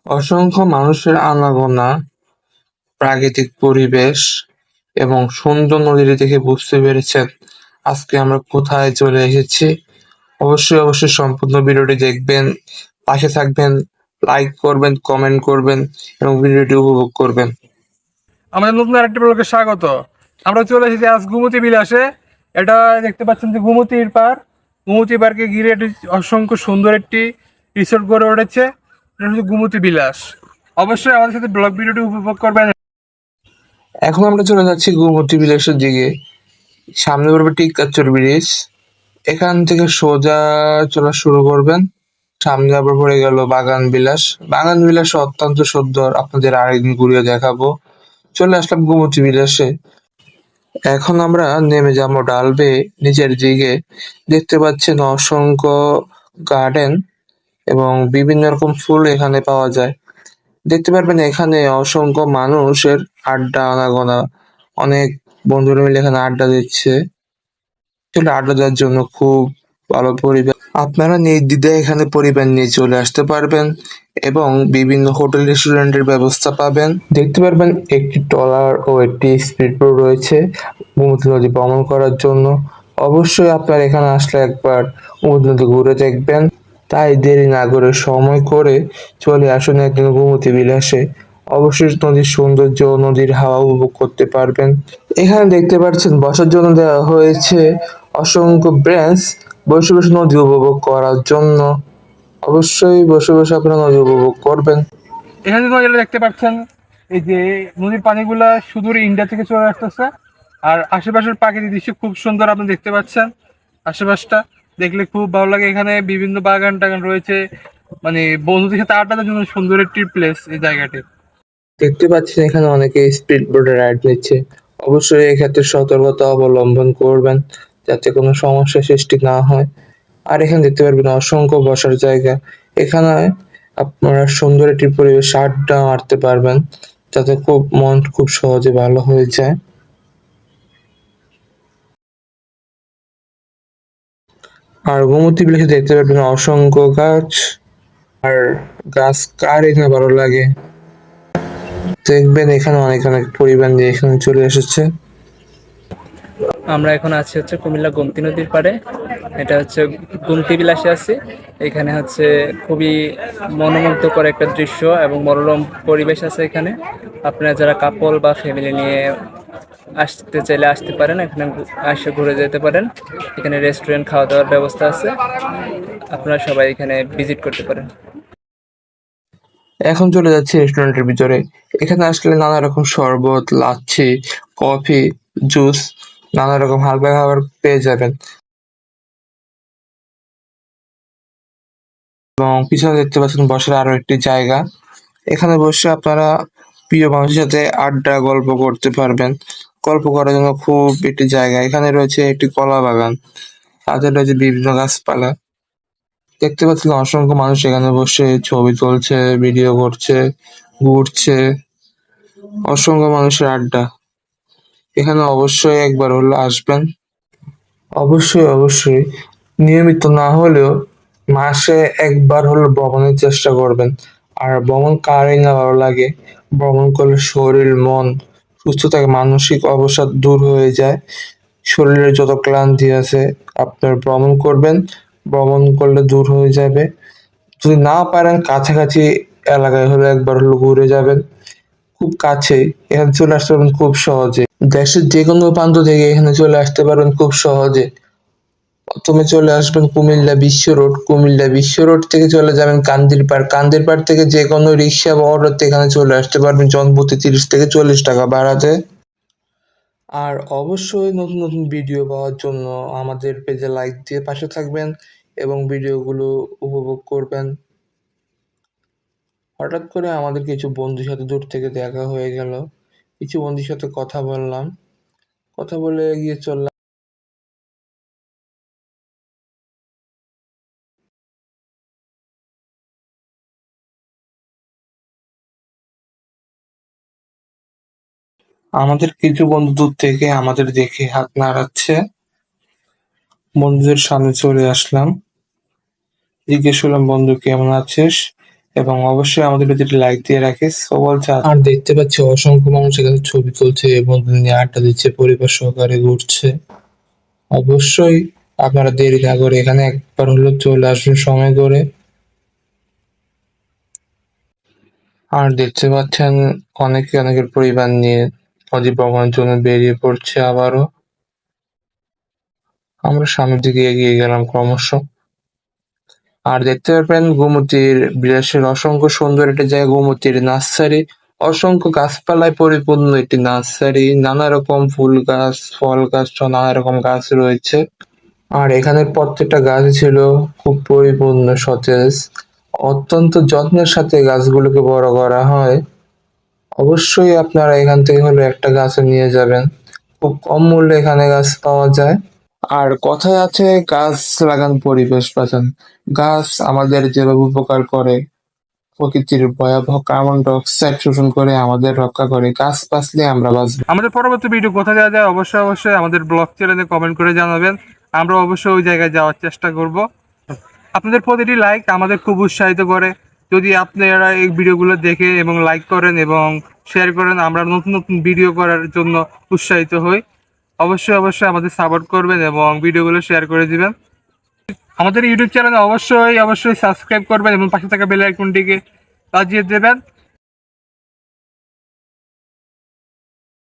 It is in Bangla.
অসংখ্য মানুষের আনাগোনা, প্রাকৃতিক পরিবেশ এবং সুন্দর নদীটি দেখে বুঝতে পেরেছেন আজকে আমরা কোথায় চলে এসেছি। অবশ্যই সম্পূর্ণ ভিডিওটি দেখবেন, পাশে থাকবেন, লাইক করবেন, কমেন্ট করবেন এবং ভিডিওটি উপভোগ করবেন। আমাদের নতুন আরেকটি ব্লগে স্বাগত। আমরা চলে এসেছি আজ গুমতি বিলাসে। এটা দেখতে পাচ্ছেন যে গুমতির পার। গুমতি পার্কে ঘিরে একটি অসংখ্য সুন্দর একটি রিসোর্ট গড়ে উঠেছে। এটা হচ্ছে গুমতি বিলাস। অবশ্যই আমাদের সাথে ব্লগ ভিডিওটি উপভোগ করবেন। এখন আমরা চলে যাচ্ছি গোমতী বিলাসের দিকে। সামনে পড়বে টিকাচর ব্রিজ। এখান থেকে সোজা চলা শুরু করবেন। সামনে আবার পড়ে গেল বাগান বিলাস। বাগান বিলাস অত্যন্ত সুন্দর, আপনাদের আরেকদিন ঘুরিয়ে দেখাবো। চলে আসলাম গোমতী বিলাসে। এখন আমরা নেমে যাবো ডাল বেয়ে নিচের দিকে। দেখতে পাচ্ছেন অসংখ্য গার্ডেন এবং বিভিন্ন রকম ফুল এখানে পাওয়া যায়। দেখতে পারবেন এখানে অসংখ্য মানুষের আড্ডা আনাগোনা। অনেক বন্ধুরা মিলে এখানে আড্ডা দিচ্ছে। আসলে আড্ডা দেওয়ার জন্য খুব ভালো পরিবেশ। আপনারা নির্দ্বিধায় এখানে পরিবার নিয়ে চলে আসতে পারবেন এবং বিভিন্ন হোটেল রেস্টুরেন্টের ব্যবস্থা পাবেন। দেখতে পারবেন একটি ট্রলার ও একটি স্পিড বোট রয়েছে গোমতী নদী ভ্রমণ করার জন্য। অবশ্যই আপনারা এখানে আসলে একবার গোমতী নদী ঘুরে দেখবেন। তাই দেরি না করে সময় করে চলে আসুন একদিন গোমতী বিলাসে। অবশ্যই নদীর সৌন্দর্য ও নদীর হাওয়া উপভোগ করতে পারবেন। এখানে দেখতে পাচ্ছেন বসার জন্য দেওয়া হয়েছে অসংখ্য বেঞ্চ, বসে বসে নদী উপভোগ করার জন্য। অবশ্যই বসে বসে আপনারা নদী উপভোগ করবেন। এখানে যেটা দেখতে পাচ্ছেন, এই যে নদীর পানিগুলা সুদূর ইন্ডিয়া থেকে চলে আসতেছে। আর আশেপাশের প্রাকৃতিক দৃশ্য খুব সুন্দর, আপনি দেখতে পাচ্ছেন। আশেপাশটা দেখলে খুব ভালো লাগে। এখানে বিভিন্ন বাগান টাগান রয়েছে। মানে বন্ধুদের সাথে আড্ডা দেওয়ার জন্য সুন্দর একটি প্লেস এই জায়গাটি। দেখতে পাচ্ছেন এখানে অনেকে স্পিড বোটে রাইড নিচ্ছে। অবশ্যই এক্ষেত্রে সতর্কতা অবলম্বন করবেন যাতে কোনো সমস্যা সৃষ্টি না হয়। আর এখানে দেখতে পারবেন অসংখ্য বসার জায়গা। এখানে আপনারা সুন্দর একটি পরিবেশ আড্ডা মারতে পারবেন যাতে মন খুব সহজে ভালো হয়ে যায়। আর গোমতী বিলাসে দেখতে পারবেন অসংখ্য গাছ। আর গাছ কার এখানে ভালো লাগে, দেখবেন এখানে অনেক অনেক পরিবার নিয়ে এখানে চলে এসেছে। আমরা এখন আছি হচ্ছে কুমিল্লা গোমতী নদীর পাড়ে। এটা হচ্ছে গোমতী বিলাসে আছি। এখানে হচ্ছে খুবই মনোমুগ্ধকর একটা দৃশ্য এবং মনোরম পরিবেশ আছে এখানে। আপনারা যারা কাপল বা ফ্যামিলি নিয়ে আসতে চাইলে আসতে পারেন, এখানে এসে ঘুরে যেতে পারেন। এখানে রেস্টুরেন্ট, খাওয়া দাওয়ার ব্যবস্থা আছে, আপনারা সবাই এখানে ভিজিট করতে পারেন। এখন চলে যাচ্ছি রেস্টুরেন্টের ভিতরে। এখানে আসলে নানা রকম শরবত, লাচ্ছি, কফি, জুস, নানা রকম হালকা খাবার পেয়ে যাবেন। এবং পিছনে দেখতে পাচ্ছেন বসার আরো একটি জায়গা। এখানে বসে আপনারা প্রিয় মানুষের সাথে আড্ডা গল্প করতে পারবেন। গল্প করার জন্য খুব একটি জায়গা। এখানে রয়েছে একটি কলা বাগান, সাথে রয়েছে বিভিন্ন গাছপালা। দেখতে পাচ্ছেন অসংখ্য মানুষ এখানে বসে ছবি তুলছে, ভিডিও করছে, ঘুরছে। অসংখ্য মানুষের আড্ডা। এখানে অবশ্যই একবার হলে আসবেন। অবশ্যই নিয়মিত না হলেও মাসে একবার হলে ভ্রমণের চেষ্টা করবেন। আর ভ্রমণ কারই না ভালো লাগে। ভ্রমণ করলে শরীর মন সুস্থ থাকে, মানসিক অবসাদ দূর হয়ে যায়। শরীরে যত ক্লান্তি আছে আপনার ভ্রমণ করবেন, ভ্রমণ করলে দূর হয়ে যাবে। যদি না পারেন কাছাকাছি এলাকায় হলে একবার হলো ঘুরে যাবেন। খুব কাছে, এখানে চলে আসতে পারবেন খুব সহজে। দেশের যে কোনো প্রান্ত থেকে এখানে চলে আসতে পারবেন খুব সহজে। প্রথমে চলে আসবেন কুমিল্লা বিশ্ব রোড। কুমিল্লা বিশ্ব রোড থেকে চলে যাবেন কান্দির পাড়। কান্দির পাড় থেকে যে কোনো রিক্সা বা অটোতে এখানে চলে আসতে পারবেন জনপ্রতি 30 থেকে 40 টাকা ভাড়াতে। আর অবশ্যই নতুন নতুন ভিডিও পাওয়ার জন্য আমাদের পেজে লাইক দিয়ে পাশে থাকবেন এবং ভিডিওগুলো উপভোগ করবেন। হঠাৎ করে আমাদের কিছু বন্ধুর সাথে দূর থেকে দেখা হয়ে গেল। কিছু বন্ধুর সাথে কথা বললাম। কথা বলে এগিয়ে চললাম। আমাদের কিছু বন্ধু দূর থেকে আমাদের দেখে হাত নাড়াচ্ছে। বন্ধুদের সামনে চলে আসলাম। জিজ্ঞেস করলাম, বন্ধু কেমন আছিস? এবং অবশ্যই আমাদের ভিডিওটি লাইক দিয়ে রাখিস ও বলছে আর দেখতে পাচ্ছি অসংখ্য মানুষ এখানে ছবি তুলছে এবং নিয়ে আড্ডা দিচ্ছে, পরিবার সহকারে ঘুরছে। অবশ্যই আপনারা দেরি না করে এখানে একবার হলো চলে আসবেন সময় করে। আর দেখতে পাচ্ছেন অনেকে অনেকের পরিবার নিয়ে নদী ভ্রমণের জন্য বেরিয়ে পড়ছে আবারও। আমরা সামনের দিকে এগিয়ে গেলাম ক্রমশ। আর দেখতে পারবেন গোমতীর বিলাসের অসংখ্য সুন্দর একটি জায়গা, গোমতীর নার্সারি। অসংখ্য গাছপালায় পরিপূর্ণ একটি নার্সারি, নানা রকম ফুল গাছ, ফল গাছ সহ নানা রকম গাছ রয়েছে। আর এখানের প্রত্যেকটা গাছ ছিল খুব পরিপূর্ণ, সতেজ। অত্যন্ত যত্নের সাথে গাছগুলোকে বড় করা হয়। অবশ্যই আপনারা এখান থেকে হলো একটা গাছ নিয়ে যাবেন, খুব কম মূল্যে এখানে গাছ পাওয়া যায়। আর কথায় আছে গাছ লাগান পরিবেশ বাঁচান। গাছ আমাদের যেভাবে উপকার করে, প্রকৃতির ভয়াবহ কার্বন ডাই অক্সাইড শোষণ করে আমাদের রক্ষা করে, গাছ বাঁচলে আমরা বাঁচবো। আমাদের পরবর্তী ভিডিও কোথায় যাওয়া যায় অবশ্যই অবশ্যই আমাদের ব্লগ চ্যানেলে কমেন্ট করে জানাবেন। আমরা অবশ্যই ওই জায়গায় যাওয়ার চেষ্টা করব। আপনাদের প্রতিটি লাইক আমাদের খুব উৎসাহিত করে। যদি আপনারা এই ভিডিওগুলো দেখে এবং লাইক করেন এবং শেয়ার করেন, আমরা নতুন নতুন ভিডিও করার জন্য উৎসাহিত হই। অবশ্যই অবশ্যই আমাদের সাপোর্ট করবেন এবং ভিডিওগুলো শেয়ার করে দিবেন। আমাদের ইউটিউব চ্যানেলে অবশ্যই অবশ্যই সাবস্ক্রাইব করবেন এবং পাশে থাকা বেল আইকনটিকে বাজিয়ে দেবেন।